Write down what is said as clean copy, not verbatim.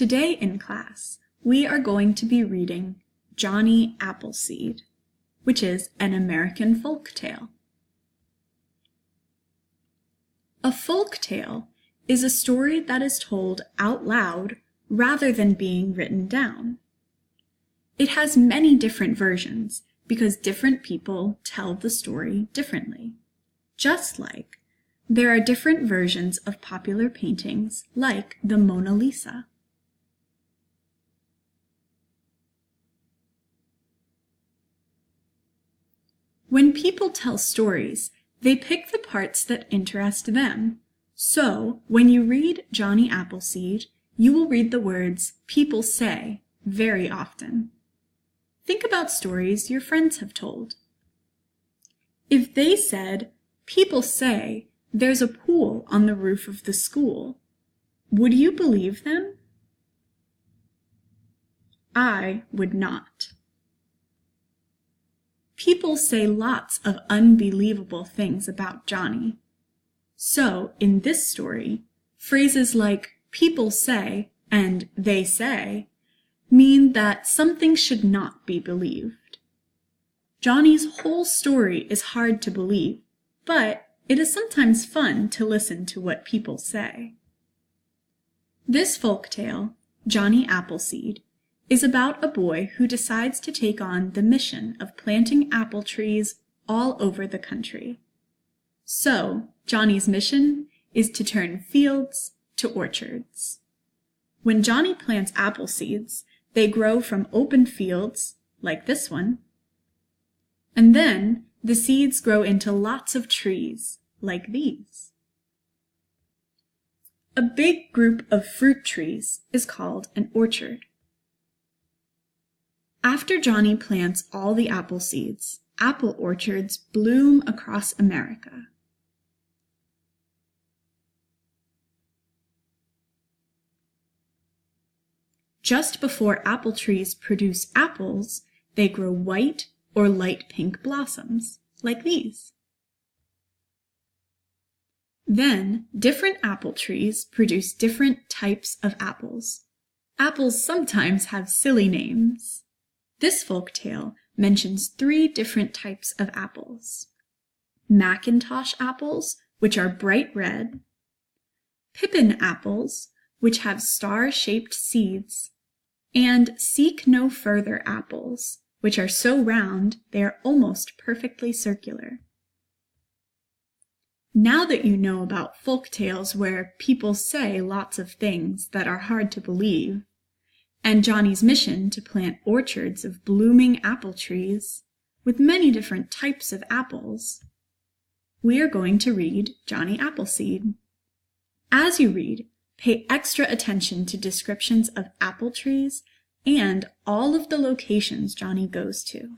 Today in class, we are going to be reading Johnny Appleseed, which is an American folk tale. A folk tale is a story that is told out loud rather than being written down. It has many different versions because different people tell the story differently. Just like there are different versions of popular paintings like the Mona Lisa. When people tell stories, they pick the parts that interest them. So, when you read Johnny Appleseed, you will read the words "people say" very often. Think about stories your friends have told. If they said, "People say there's a pool on the roof of the school," would you believe them? I would not. People say lots of unbelievable things about Johnny. So, in this story, phrases like "people say" and "they say" mean that something should not be believed. Johnny's whole story is hard to believe, but it is sometimes fun to listen to what people say. This folktale, Johnny Appleseed, is about a boy who decides to take on the mission of planting apple trees all over the country. So, Johnny's mission is to turn fields to orchards. When Johnny plants apple seeds, they grow from open fields, like this one, and then the seeds grow into lots of trees, like these. A big group of fruit trees is called an orchard. After Johnny plants all the apple seeds, apple orchards bloom across America. Just before apple trees produce apples, they grow white or light pink blossoms, like these. Then, different apple trees produce different types of apples. Apples sometimes have silly names. This folktale mentions 3 different types of apples: Macintosh apples, which are bright red; pippin apples, which have star-shaped seeds; and seek no further apples, which are so round they are almost perfectly circular. Now that you know about folktales where people say lots of things that are hard to believe, and Johnny's mission to plant orchards of blooming apple trees with many different types of apples, we are going to read Johnny Appleseed. As you read, pay extra attention to descriptions of apple trees and all of the locations Johnny goes to.